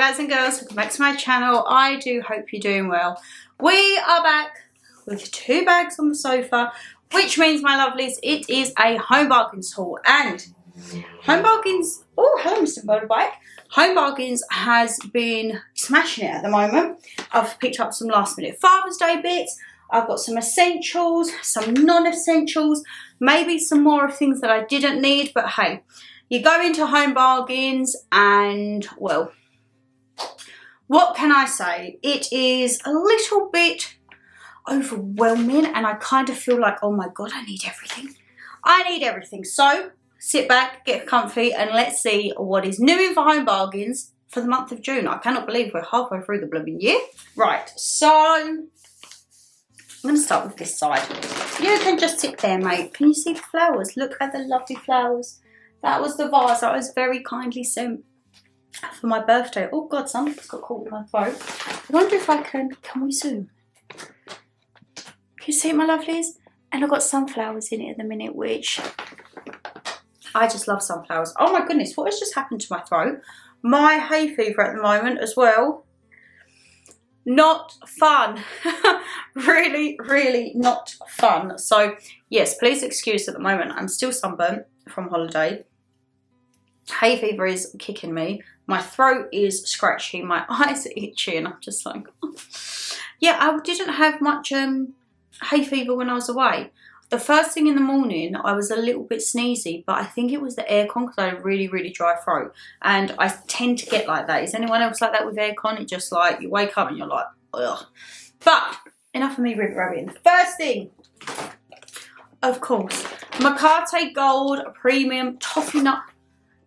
guys and girls, welcome back to my channel. I do hope you're doing well. We are back with 2 bags on the sofa, which means, my lovelies, it is a Home Bargains haul. And Home Bargains, oh hello Mr. Motorbike. Home Bargains has been smashing it at the moment. I've picked up some last minute Father's Day bits. I've got some essentials, some non-essentials, maybe some more of things that I didn't need, but hey, you go into Home Bargains and, well, what can I say? It is a little bit overwhelming and I kind of feel like, oh my God, I need everything. I need everything. So sit back, get comfy, and let's see what is new in for Home Bargains for the month of June. I cannot believe we're halfway through the blooming year. Right, so I'm going to start with this side. You can just sit there, mate. Can you see the flowers? Look at the lovely flowers. That was the vase that was very kindly sent for my birthday. Oh God, something's got caught in my throat. I wonder if I can we zoom? Can you see it, my lovelies? And I've got sunflowers in it at the minute, which I just love sunflowers. Oh my goodness, what has just happened to my throat? My hay fever at the moment as well. Not fun. Really, really not fun. So yes, please excuse at the moment. I'm still sunburnt from holiday. Hay fever is kicking me. My throat is scratchy. My eyes are itchy, and I'm just like, oh. Yeah, I didn't have much hay fever when I was away. The first thing in the morning, I was a little bit sneezy, but I think it was the aircon because I had a really, really dry throat. And I tend to get like that. Is anyone else like that with aircon? It just like, you wake up and you're like, ugh. But enough of me ribbit-rabbiting. The first thing, of course, Marte Gold Premium Toffee Nut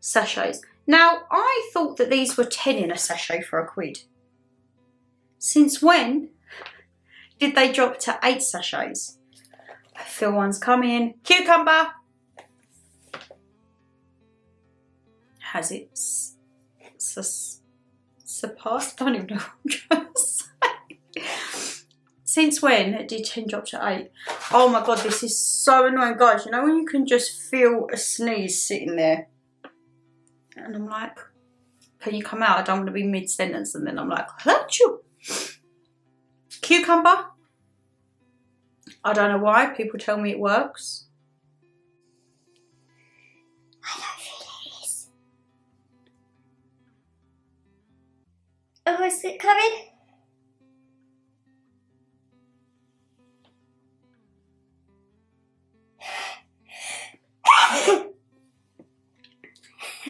Sachets. Now, I thought that these were 10 in a sachet for £1. Since when did they drop to 8 sachets? I feel one's coming. Cucumber. Has it surpassed? I don't even know what I'm trying to say. Since when did 10 drop to 8? Oh my God, this is so annoying, guys. You know when you can just feel a sneeze sitting there? And I'm like, can you come out? I don't want to be mid-sentence. And then I'm like, hurt you. Cucumber. I don't know why. People tell me it works. I don't feel it is. Oh, is it coming?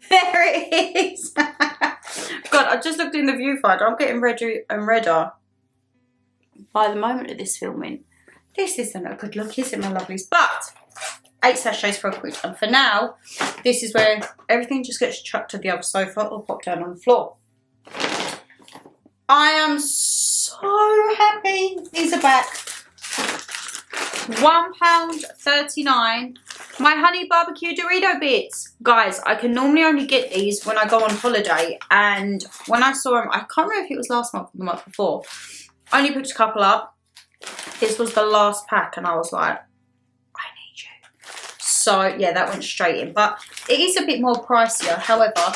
There it is. God, I just looked in the viewfinder. I'm getting redder and redder by the moment of this filming. This isn't a good look, is it, my lovelies? But 8 sachets for £1. And for now, this is where everything just gets chucked to the other sofa or popped down on the floor. I am so happy these are back. £1.39. My honey barbecue Dorito bits. Guys, I can normally only get these when I go on holiday. And when I saw them, I can't remember if it was last month or the month before. I only picked a couple up. This was the last pack and I was like, I need you. So yeah, that went straight in. But it is a bit more pricier. However,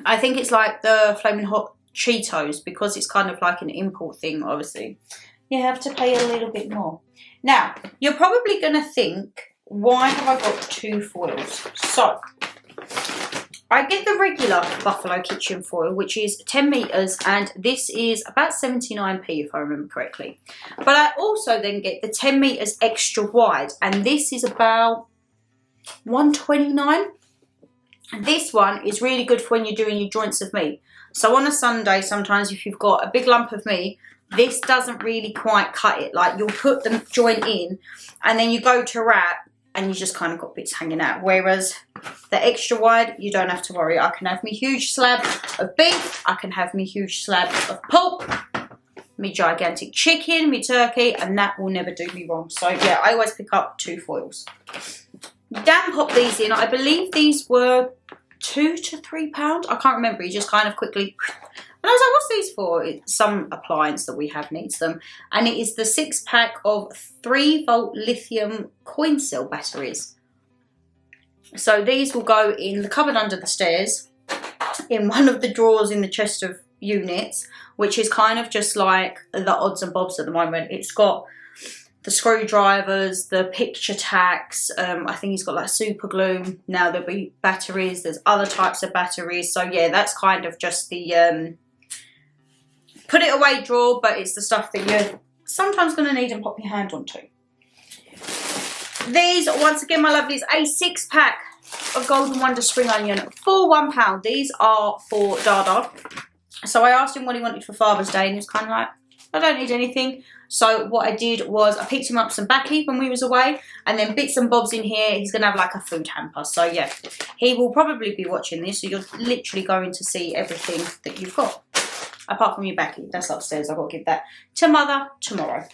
I think it's like the Flaming Hot Cheetos because it's kind of like an import thing, obviously. You have to pay a little bit more. Now, you're probably going to think, why have I got 2 foils? So, I get the regular Buffalo Kitchen foil, which is 10 metres, and this is about 79p if I remember correctly. But I also then get the 10 metres extra wide, and this is about 129. And this one is really good for when you're doing your joints of meat. So on a Sunday, sometimes if you've got a big lump of meat, this doesn't really quite cut it. Like, you'll put the joint in, and then you go to wrap, and you just kind of got bits hanging out. Whereas the extra wide, you don't have to worry. I can have me huge slab of beef. I can have me huge slab of pork. Me gigantic chicken, me turkey, and that will never do me wrong. So yeah, I always pick up 2 foils. Damn pop these in. I believe these were £2 to £3. I can't remember. You just kind of quickly... And I was like, what's these for? It's some appliance that we have needs them. And it is the 6-pack of 3-volt lithium coin cell batteries. So these will go in the cupboard under the stairs. in one of the drawers in the chest of units, which is kind of just like the odds and bobs at the moment. It's got the screwdrivers, the picture tacks, I think he's got like super glue. Now there'll be batteries, there's other types of batteries. So yeah, that's kind of just the put it away drawer, but it's the stuff that you're sometimes going to need and pop your hand onto. These, once again, my lovelies, a 6-pack of Golden Wonder Spring Onion for £1. These are for Dada. So I asked him what he wanted for Father's Day, and he was kind of like, I don't need anything. So what I did was I picked him up some Backy when we was away, and then bits and bobs in here. He's going to have like a food hamper. So yeah, he will probably be watching this, so you're literally going to see everything that you've got. Apart from your Backy, that's upstairs. I've got to give that to Mother tomorrow.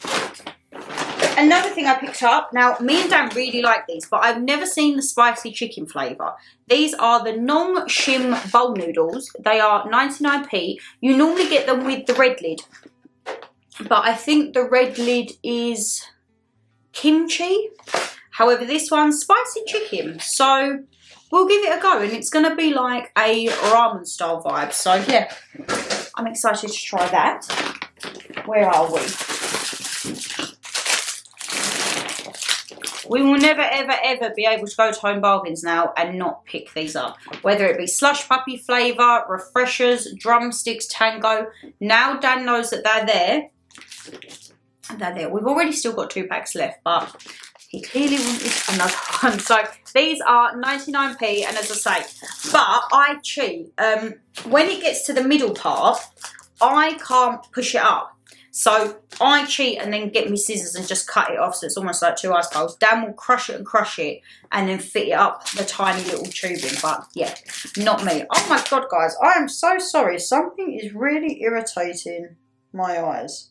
Another thing I picked up, now me and Dan really like these, but I've never seen the spicy chicken flavour. These are the Nong Shim bowl noodles. They are 99p. You normally get them with the red lid, but I think the red lid is kimchi. However, this one's spicy chicken, so we'll give it a go, and it's going to be like a ramen style vibe. So yeah, I'm excited to try that. Where are we? We will never, ever, ever be able to go to Home Bargains now and not pick these up. Whether it be Slush Puppy flavour, Refreshers, Drumsticks, Tango. Now Dan knows that they're there. They're there. We've already still got 2 packs left, but he clearly wanted another one. So these are 99p, and as I say, but I cheat. When it gets to the middle part, I can't push it up. So I cheat and then get me scissors and just cut it off, so it's almost like 2 ice bowls. Dan will crush it and then fit it up the tiny little tubing. But yeah, not me. Oh my God, guys, I am so sorry. Something is really irritating my eyes.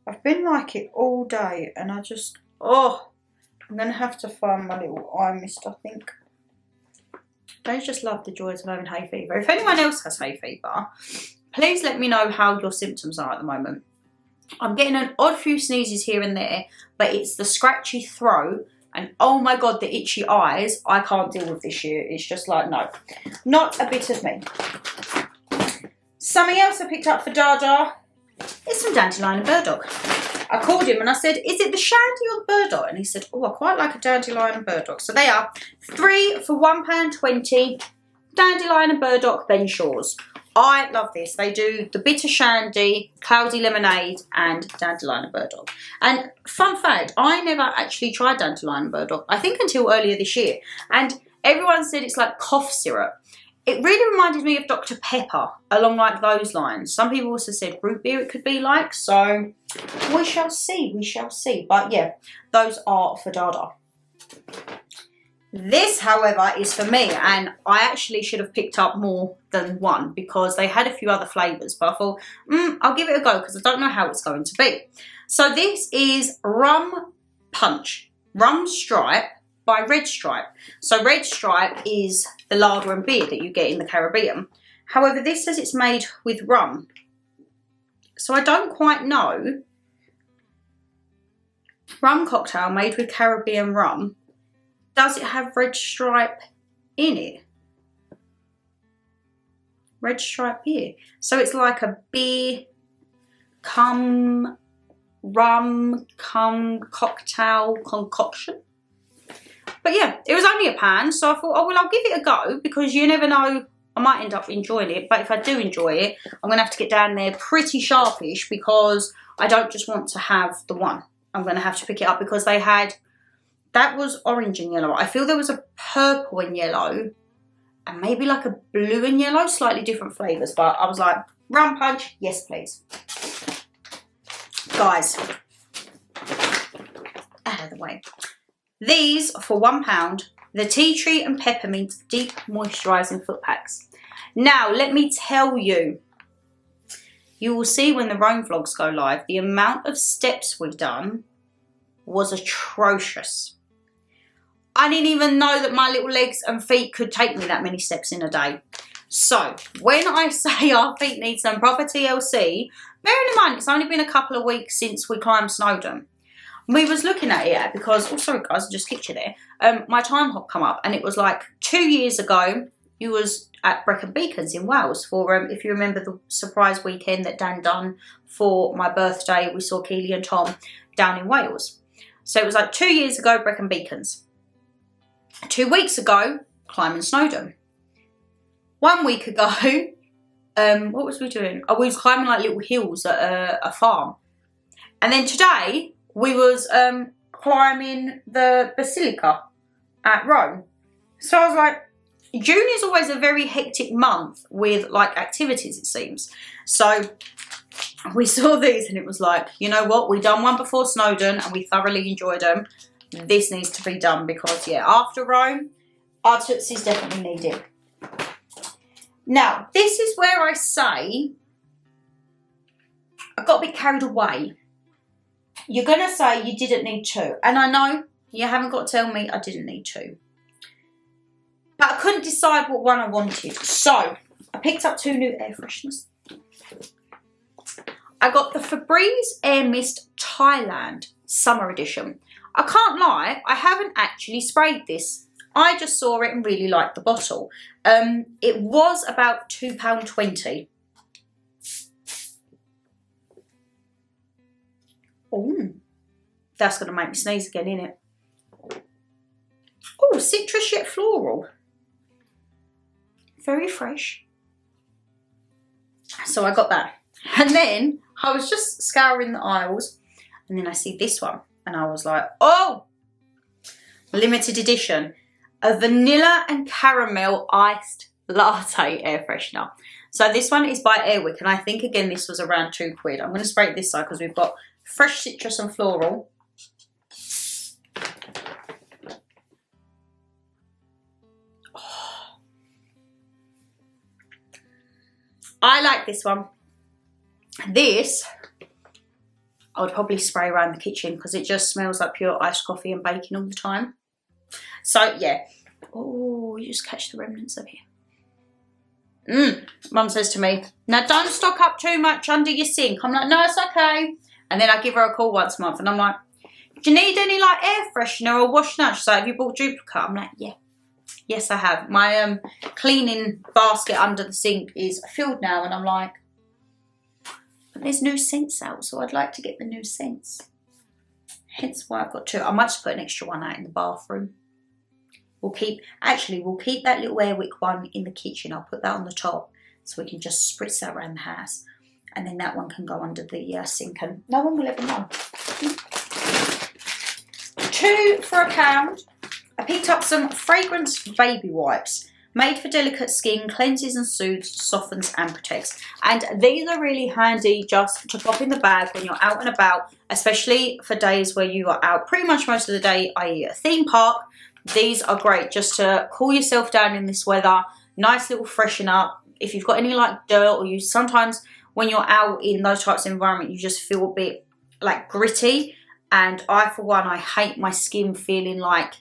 I've been like it all day, and I just, oh, I'm going to have to find my little eye mist, I think. I just love the joys of having hay fever. If anyone else has hay fever, please let me know how your symptoms are at the moment. I'm getting an odd few sneezes here and there, but it's the scratchy throat, and oh my God, the itchy eyes. I can't deal with this year. It's just like, no, not a bit of me. Something else I picked up for Dada is some Dandelion Bird Dog. I called him and I said, is it the Shandy or the Bird Dog? And he said, oh, I quite like a Dandelion Bird Dog. So they are 3 for £1.20. Dandelion Bird Dog Ben Shaw's. I love this. They do the bitter shandy, cloudy lemonade, and Dandelion Bird Dog. And fun fact, I never actually tried Dandelion Bird Dog, I think until earlier this year. And everyone said it's like cough syrup. It really reminded me of Dr. Pepper, along like those lines. Some people also said root beer it could be like, so we shall see, we shall see. But yeah, those are for Dada. This, however, is for me, and I actually should have picked up more than one because they had a few other flavours, but I thought, I'll give it a go because I don't know how it's going to be. So this is Rum Punch, Rum Stripe by Red Stripe. So Red Stripe is the lager and beer that you get in the Caribbean. However, this says it's made with rum. So I don't quite know. Rum cocktail made with Caribbean rum. Does it have Red Stripe in it? Red Stripe beer. So it's like a beer cum rum cum cocktail concoction. But yeah, it was only £1, so I thought, oh well, I'll give it a go because you never know, I might end up enjoying it. But if I do enjoy it, I'm going to have to get down there pretty sharpish because I don't just want to have the one. I'm going to have to pick it up because they had, that was orange and yellow. I feel there was a purple and yellow and maybe like a blue and yellow, slightly different flavours. But I was like, Rum Punch, yes please. Guys, out of the way. These for £1, the Tea Tree and Peppermint Deep Moisturising Foot Packs. Now, let me tell you, you will see when the Rome vlogs go live, the amount of steps we've done was atrocious. I didn't even know that my little legs and feet could take me that many steps in a day. So, when I say our feet need some proper TLC, bearing in mind it's only been a couple of weeks since we climbed Snowdon. We was looking at it because, oh sorry guys, I just kicked you there. My time hop come up and it was like 2 years ago you was at Brecon Beacons in Wales for, if you remember the surprise weekend that Dan done for my birthday. We saw Keely and Tom down in Wales. So it was like 2 years ago, Brecon Beacons. 2 weeks ago, climbing Snowdon. 1 week ago, what was we doing? Oh, we was climbing like little hills at a farm. And then today, we was climbing the Basilica at Rome. So I was like, June is always a very hectic month with like activities, it seems. So we saw these and it was like, you know what? We done one before Snowdon and we thoroughly enjoyed them. This needs to be done because, yeah, after Rome, our Tootsies definitely need it. Now, this is where I say I got a bit carried away. You're going to say you didn't need 2. And I know you haven't got to tell me I didn't need 2. But I couldn't decide what one I wanted. So, I picked up 2 new air fresheners. I got the Febreze Air Mist Thailand Summer Edition. I can't lie, I haven't actually sprayed this. I just saw it and really liked the bottle. It was about £2.20. Oh, that's going to make me sneeze again, isn't it? Oh, citrus yet floral. Very fresh. So I got that. And then I was just scouring the aisles and then I see this one and I was like, oh, limited edition. A vanilla and caramel iced latte air freshener. So this one is by Airwick and I think again this was around £2. I'm going to spray it this side because we've got fresh citrus and floral. Oh. I like this one. This, I would probably spray around the kitchen because it just smells like pure iced coffee and baking all the time. So, yeah. Oh, you just catch the remnants of here. Mum says to me, now don't stock up too much under your sink. I'm like, no, it's okay. And then I give her a call once a month and I'm like, do you need any like air freshener or wash now? She's like, have you bought duplicate? I'm like, yeah. Yes, I have. My cleaning basket under the sink is filled now and I'm like, but there's new scents out, so I'd like to get the new scents. Hence why I've got 2. I might just put an extra one out in the bathroom. We'll keep that little Airwick one in the kitchen. I'll put that on the top so we can just spritz that around the house. And then that one can go under the sink and no one will ever know. 2 for £1. I picked up some fragrance baby wipes. Made for delicate skin, cleanses and soothes, softens and protects. And these are really handy just to pop in the bag when you're out and about, especially for days where you are out pretty much most of the day, i.e. a theme park. These are great just to cool yourself down in this weather. Nice little freshen up. If you've got any like dirt or you sometimes when you're out in those types of environment, you just feel a bit like gritty. And I, for one, I hate my skin feeling like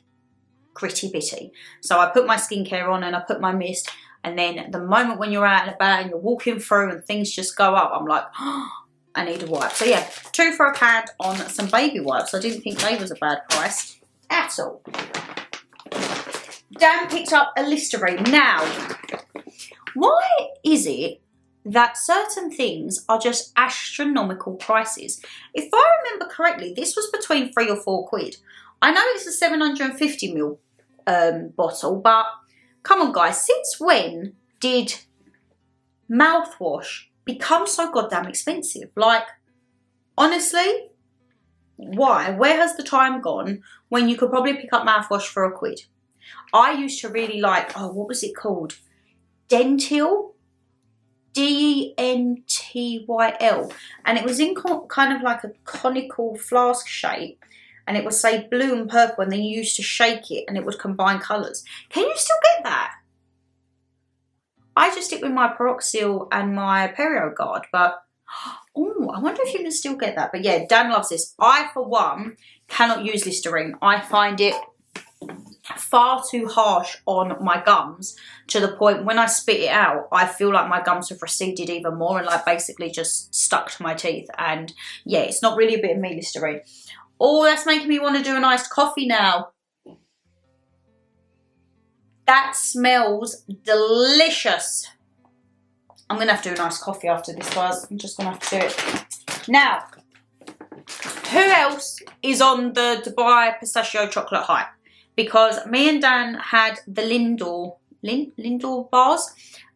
gritty bitty. So I put my skincare on and I put my mist, and then the moment when you're out and about and you're walking through and things just go up, I'm like, oh, I need a wipe. So yeah, 2 for £1 on some baby wipes. I didn't think they was a bad price at all. Dan picked up a Listerine. Now, why is it that certain things are just astronomical prices? If I remember correctly, this was between £3 or £4. I know it's a 750ml bottle, but come on guys, since when did mouthwash become so goddamn expensive? Like, honestly, why? Where has the time gone when you could probably pick up mouthwash for £1? I used to really like, oh, what was it called? Dentyl? D-E-N-T-Y-L. And it was in kind of like a conical flask shape. And it would say blue and purple, and then you used to shake it and it would combine colours. Can you still get that? I just stick with my Peroxyl and my PerioGuard, but oh, I wonder if you can still get that. But yeah, Dan loves this. I, for one, cannot use Listerine. I find it far too harsh on my gums to the point when I spit it out, I feel like my gums have receded even more and like basically just stuck to my teeth. And yeah, it's not really a bit of me, Listerine. Oh, that's making me want to do an iced coffee now. That smells delicious. I'm going to have to do a nice coffee after this, guys. I'm just going to have to do it. Now, who else is on the Dubai pistachio chocolate hype? Because me and Dan had the Lindor bars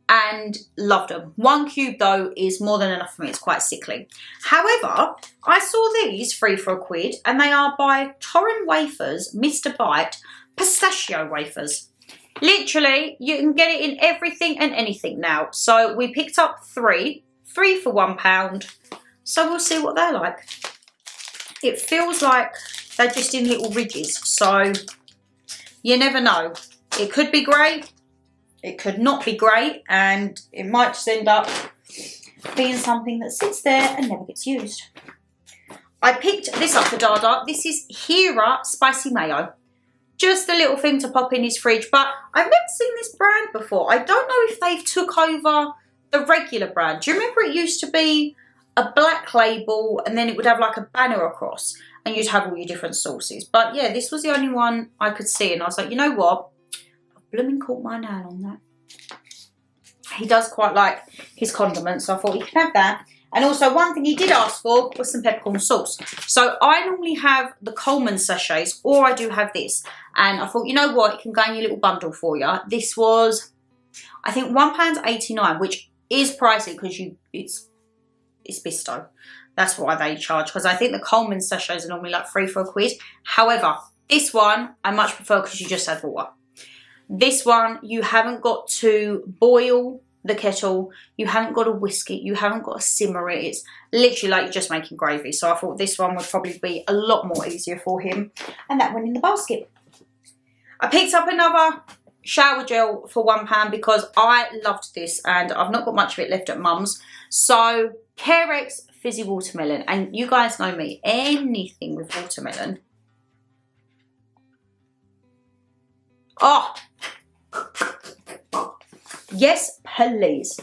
and loved them. 1 cube though is more than enough for me. It's quite sickly. However, I saw these 3 for £1 and they are by Torrin Wafers, Mr. Bite pistachio wafers. Literally, you can get it in everything and anything now. So we picked up 3 for £1. So we'll see what they're like. It feels like they're just in little ridges. So you never know. It could be great. It could not be great. And it might just end up being something that sits there and never gets used. I picked this up for Dada. This is Hira Spicy Mayo. Just a little thing to pop in his fridge, but I've never seen this brand before. I don't know if they've took over the regular brand. Do you remember it used to be a black label and then it would have like a banner across and you'd have all your different sauces? But yeah, this was the only one I could see and I was like, you know what? I've blooming caught my nail on that. He does quite like his condiments, so I thought he can have that. And also one thing he did ask for was some pepcorn sauce. So I normally have the Coleman sachets or I do have this. And I thought, you know what, it can go in your little bundle for you. This was, I think £1.89, which is pricey because it's Bisto. That's why they charge. Because I think the Coleman sachets are normally like 3 for £1. However, this one I much prefer because you just add water. This one, you haven't got to boil the kettle, you haven't got to whisk it, you haven't got to simmer it. It's literally like you're just making gravy. So I thought this one would probably be a lot more easier for him. And that went in the basket. I picked up another shower gel for £1 because I loved this and I've not got much of it left at mum's. So Carex Fizzy Watermelon. And you guys know me, anything with watermelon. Oh! Yes, please.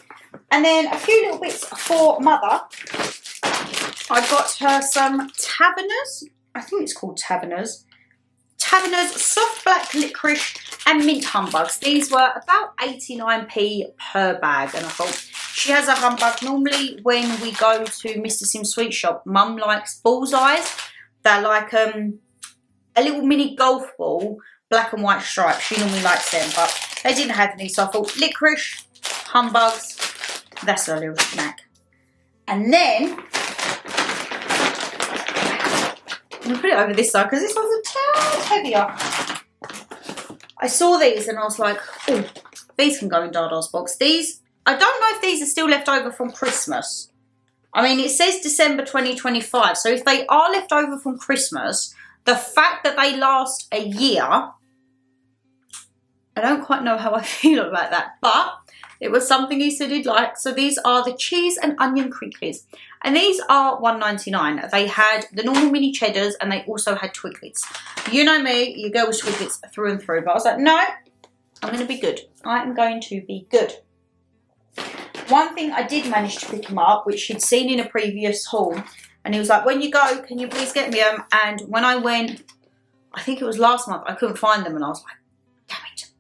And then a few little bits for mother. I got her some Taberners. I think it's called Taberners. Taberners Soft Black Licorice and Mint Humbugs. These were about 89p per bag. And I thought, she has a humbug. Normally when we go to Mr. Sim's Sweet Shop, Mum likes bullseyes. They're like a little mini golf ball, black and white stripes. She normally likes them, but they didn't have any, so I thought licorice, humbugs, that's a little snack. And then, I'm going to put it over this side because this one's a tad heavier. I saw these and I was like, oh, these can go in Dada's box. These, I don't know if these are still left over from Christmas. I mean, it says December 2025, so if they are left over from Christmas, the fact that they last a year, I don't quite know how I feel about that, but it was something he said he'd like. So these are the cheese and onion crinklies. And these are $1.99. They had the normal mini cheddars and they also had Twiglets. You know me, you go with Twiglets through and through. But I was like, no, I'm going to be good. I am going to be good. One thing I did manage to pick him up, which he'd seen in a previous haul. And he was like, when you go, can you please get me them? And when I went, I think it was last month, I couldn't find them. And I was like, damn it.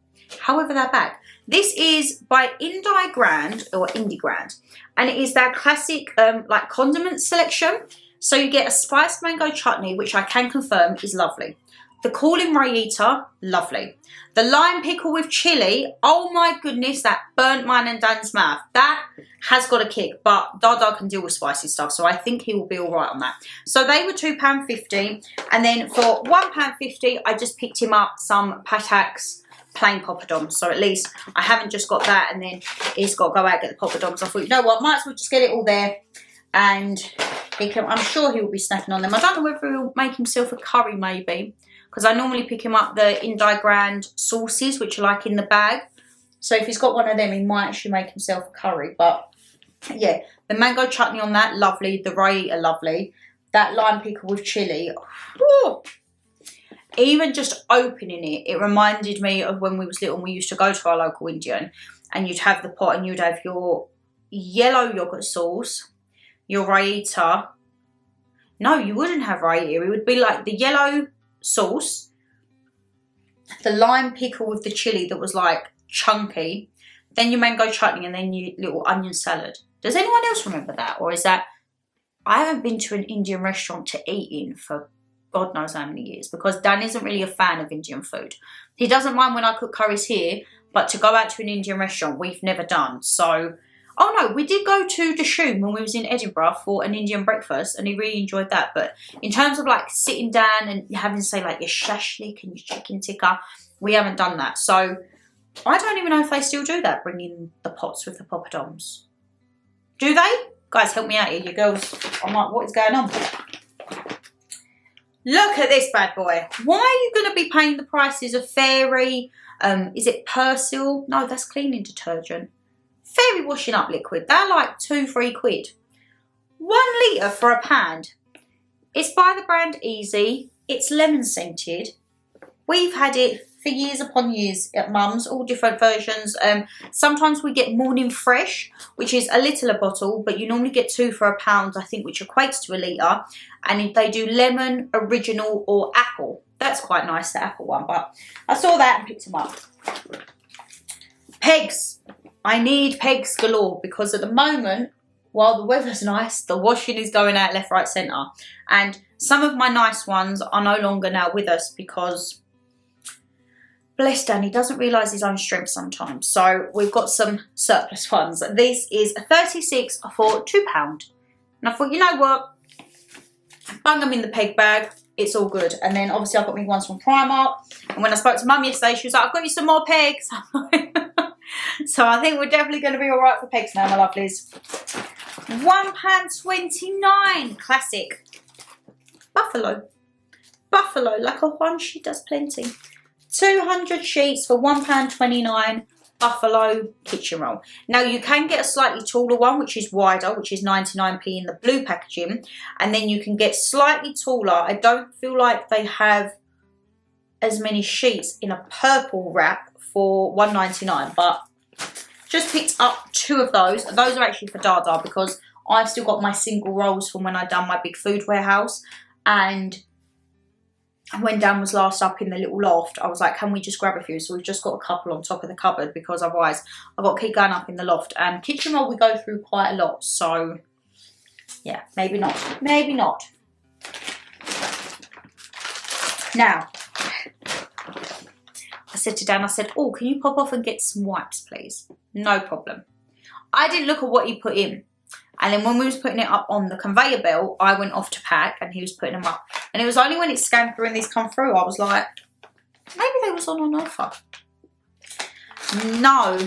However, they're back. This is by Indi Grand, or Indi Grand, and it is their classic like condiment selection. So you get a spiced mango chutney, which I can confirm is lovely. The Callin' Raita, lovely. The lime pickle with chili, oh my goodness, that burnt mine and Dan's mouth. That has got a kick, but Dada can deal with spicy stuff, so I think he will be all right on that. So they were £2.50, and then for £1.50, I just picked him up some Patak's plain poppadoms. So at least I haven't just got that and then he's got to go out and get the poppadoms. I thought, you know what, might as well just get it all there, and he can, I'm sure he will be snacking on them. I don't know whether he'll make himself a curry maybe, because I normally pick him up the Indi Grand sauces, which are like in the bag. So if he's got one of them, he might actually make himself a curry. But yeah, the mango chutney on that, lovely. The raita, lovely. That lime pickle with chili. Whew. Even just opening it, it reminded me of when we was little and we used to go to our local Indian and you'd have the pot and you'd have your yellow yogurt sauce, your raita. No, you wouldn't have raita. It would be like the yellow sauce, the lime pickle with the chilli that was like chunky, then your mango chutney, and then your little onion salad. Does anyone else remember that? Or is that, I haven't been to an Indian restaurant to eat in for God knows how many years, because Dan isn't really a fan of Indian food. He doesn't mind when I cook curries here, but to go out to an Indian restaurant, we've never done. So, oh no, we did go to Dishoom when we was in Edinburgh for an Indian breakfast, and he really enjoyed that. But in terms of like sitting down and having to say like your shashlik and your chicken tikka, we haven't done that. So I don't even know if they still do that, bringing the pots with the poppadoms. Do they? Guys, help me out here, you girls. I'm like, what is going on? Look at this bad boy. Why are you going to be paying the prices of Fairy? Is it Persil? No, that's cleaning detergent. Fairy washing up liquid. They're like £2-3. 1 litre for a pound. It's by the brand Easy. It's lemon scented. We've had it for years upon years at Mum's, all different versions. Sometimes we get Morning Fresh, which is a littler bottle, but you normally get 2 for a pound, I think, which equates to a litre. And if they do lemon, original, or apple, that's quite nice, the apple one. But I saw that and picked them up. Pegs. I need pegs galore, because at the moment, while the weather's nice, the washing is going out left, right, centre. And some of my nice ones are no longer now with us because, bless Dan, he doesn't realise his own strength sometimes. So we've got some surplus ones. This is a 36 for £2. And I thought, you know what? Bung them in the peg bag. It's all good. And then obviously I've got me ones from Primark. And when I spoke to Mum yesterday, she was like, I've got you some more pegs. So I think we're definitely going to be all right for pegs now, my lovelies. £1.29. Classic. Buffalo. Buffalo, like a one, she does plenty. 200 sheets for £1.29. Buffalo kitchen roll. Now you can get a slightly taller one, which is wider, which is 99p in the blue packaging. And then you can get slightly taller. I don't feel like they have as many sheets in a purple wrap for £1.99, but just picked up 2 of those. Those are actually for Dada, because I've still got my single rolls from when I done my big food warehouse. And when Dan was last up in the little loft, I was like, can we just grab a few? So we've just got a couple on top of the cupboard, because otherwise I've got to keep going up in the loft. And kitchen roll we go through quite a lot, so yeah, maybe not. Maybe not. Now, I said to Dan, I said, oh, can you pop off and get some wipes, please? No problem. I didn't look at what he put in. And then when we was putting it up on the conveyor belt, I went off to pack and he was putting them up. And it was only when it scanned through and these come through, I was like, maybe they was on an offer. No.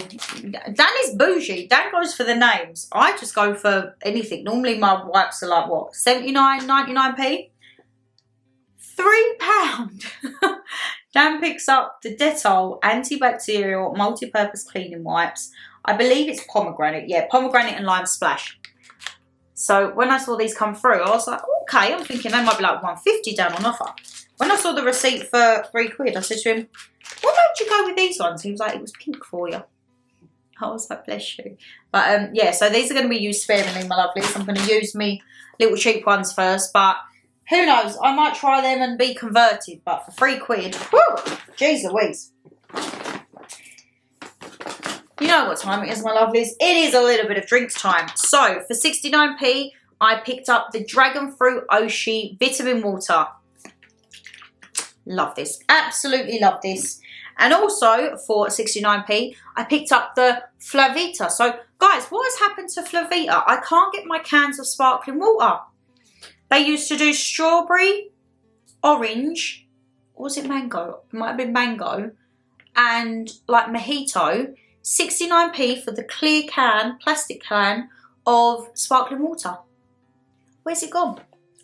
Dan is bougie. Dan goes for the names. I just go for anything. Normally my wipes are like, what, 79, 99p? £3. Dan picks up the Dettol antibacterial multi-purpose cleaning wipes. I believe it's pomegranate. Yeah, pomegranate and lime splash. So when I saw these come through, I was like, okay, I'm thinking they might be like £1.50 down on offer. When I saw the receipt for £3, I said to him, what made you go with these ones? He was like, it was pink for you. I was like, bless you. But yeah, so these are going to be used sparingly, my lovelies. I'm going to use me little cheap ones first, but who knows? I might try them and be converted, but for £3, whoo, jeez Louise. You know what time it is, my lovelies. It is a little bit of drinks time. So, for 69p, I picked up the Dragon Fruit Oshi Vitamin Water. Love this. Absolutely love this. And also, for 69p, I picked up the Flavita. So, guys, what has happened to Flavita? I can't get my cans of sparkling water. They used to do strawberry, orange, or was it mango? It might have been mango. And, like, mojito. 69p for the clear can, plastic can of sparkling water. Where's it gone?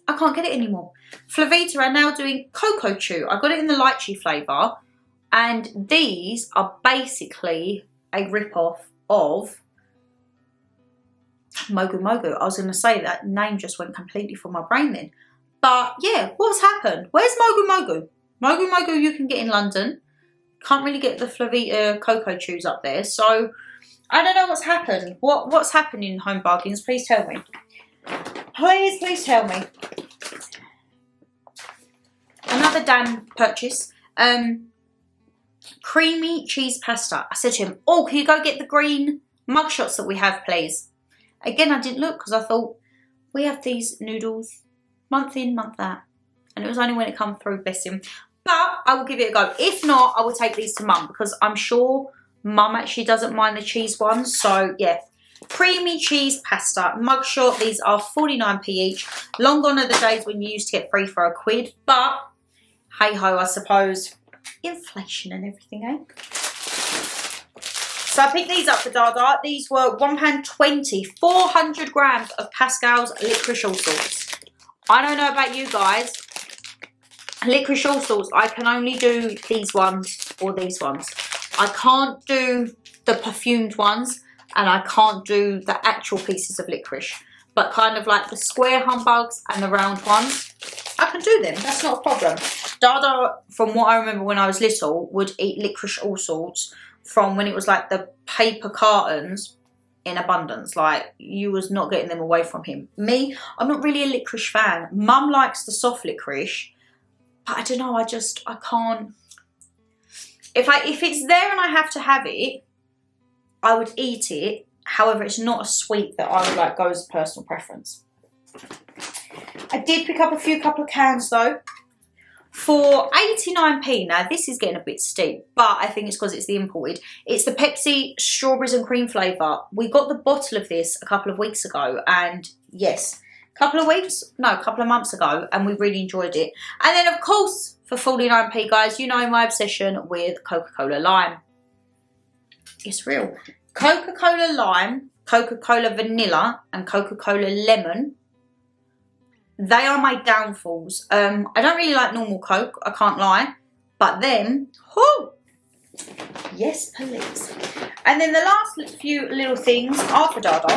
I can't get it anymore. Flavita are now doing Cocoa Chew. I got it in the lychee flavour. And these are basically a rip-off of Mogu Mogu. I was going to say that name just went completely from my brain then. But yeah, what's happened? Where's Mogu Mogu? Mogu Mogu you can get in London. Can't really get the Flavita Cocoa Chews up there. So, I don't know what's happened. What's happening in Home Bargains? Please tell me. Please tell me. Another Dan purchase. creamy cheese pasta. I said to him, oh, can you go get the green mug shots that we have, please? Again, I didn't look because I thought, we have these noodles month in, month out. And it was only when it come through, bless him. But I will give it a go. If not, I will take these to Mum because I'm sure Mum actually doesn't mind the cheese ones. So, yeah. Creamy cheese pasta, mug shot. These are 49p each. Long gone are the days when you used to get free for £1. But, hey-ho, I suppose. Inflation and everything, eh? So I picked these up for Dada. These were £1.20, 400 grams of Pascal's licorice all sorts. I don't know about you guys. Licorice all sorts, I can only do these ones or these ones. I can't do the perfumed ones and I can't do the actual pieces of licorice. But kind of like the square humbugs and the round ones, I can do them. That's not a problem. Dada, from what I remember when I was little, would eat licorice all sorts from when it was like the paper cartons in abundance. Like, you was not getting them away from him. Me, I'm not really a licorice fan. Mum likes the soft licorice, but I don't know, I can't. If it's there and I have to have it, I would eat it. However, it's not a sweet that I would like go as a personal preference. I did pick up a couple of cans though. For 89p, now this is getting a bit steep, but I think it's because it's the imported. It's the Pepsi strawberries and cream flavour. We got the bottle of this a couple of weeks ago, and yes, a couple of months ago, and we really enjoyed it. And then of course, for 49p guys, you know my obsession with Coca-Cola Lime. It's real. Coca-Cola Lime, Coca-Cola Vanilla, and Coca-Cola Lemon. They are my downfalls. I don't really like normal Coke, I can't lie. But then, whoo! Yes, please. And then the last few little things are for Dada.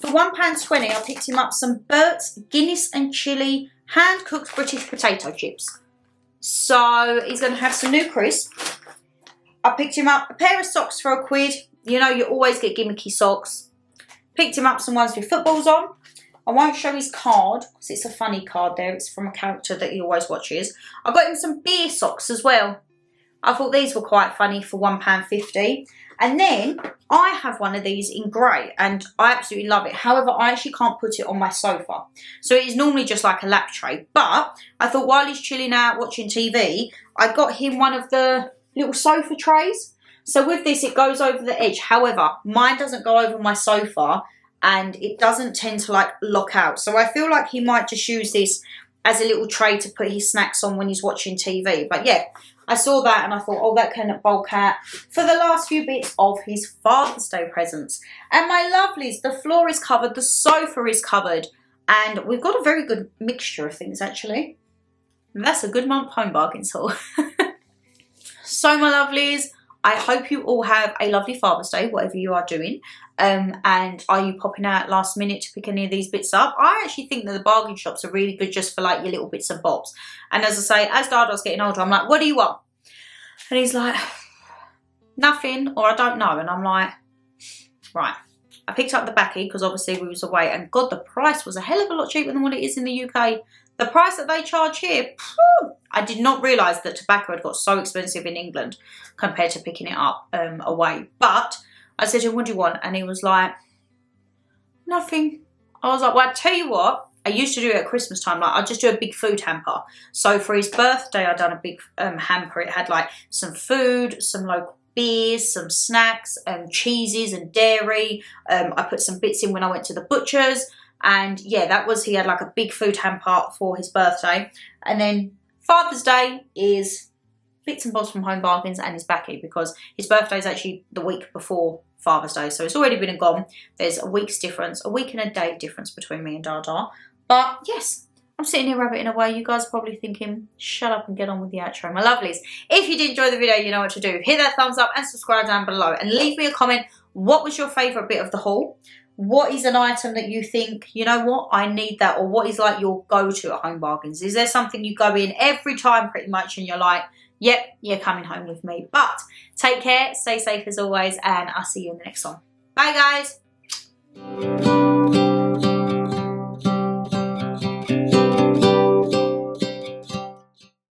For £1.20, I picked him up some Burt's Guinness and Chilli hand-cooked British potato chips. So, he's going to have some new crisp. I picked him up a pair of socks for £1. You know, you always get gimmicky socks. Picked him up some ones with footballs on. I won't show his card because it's a funny card there. It's from a character that he always watches. I got him some beer socks as well. I thought these were quite funny for £1.50. And then I have one of these in grey and I absolutely love it. However, I actually can't put it on my sofa. So it is normally just like a lap tray. But I thought while he's chilling out watching TV, I got him one of the little sofa trays. So with this, it goes over the edge. However, mine doesn't go over my sofa and it doesn't tend to like lock out. So I feel like he might just use this as a little tray to put his snacks on when he's watching TV. But yeah, I saw that and I thought, oh, that can bulk out for the last few bits of his Father's Day presents. And my lovelies, the floor is covered, the sofa is covered, and we've got a very good mixture of things actually. And that's a good month home bargains haul. So my lovelies, I hope you all have a lovely Father's Day, whatever you are doing. And are you popping out last minute to pick any of these bits up? I actually think that the bargain shops are really good just for like your little bits and bobs. And as I say, as Dada's getting older, I'm like, what do you want? And he's like, nothing, or I don't know. And I'm like, right. I picked up the Backy because obviously we was away, and God, the price was a hell of a lot cheaper than what it is in the UK. The price that they charge here, I did not realise that tobacco had got so expensive in England compared to picking it up away. But I said to him, what do you want? And he was like, nothing. I was like, well, I tell you what, I used to do it at Christmas time. Like, I'd just do a big food hamper. So for his birthday, I'd done a big hamper. It had like some food, some local beers, some snacks, cheeses and dairy. I put some bits in when I went to the butcher's. And yeah, that was, he had like a big food hamper for his birthday. And then Father's Day is bits and bobs from Home Bargains and his Backy, because his birthday is actually the week before Father's Day. So it's already been and gone. There's a week's difference, a week and a day difference between me and Dada. But yes, I'm sitting here rabbiting away. You guys are probably thinking, shut up and get on with the outro. My lovelies, if you did enjoy the video, you know what to do. Hit that thumbs up and subscribe down below. And leave me a comment. What was your favourite bit of the haul? What is an item that you think, you know what, I need that? Or what is like your go-to at Home Bargains? Is there something you go in every time pretty much and you're like, yep, you're coming home with me? But take care, stay safe as always, and I'll see you in the next one. Bye, guys.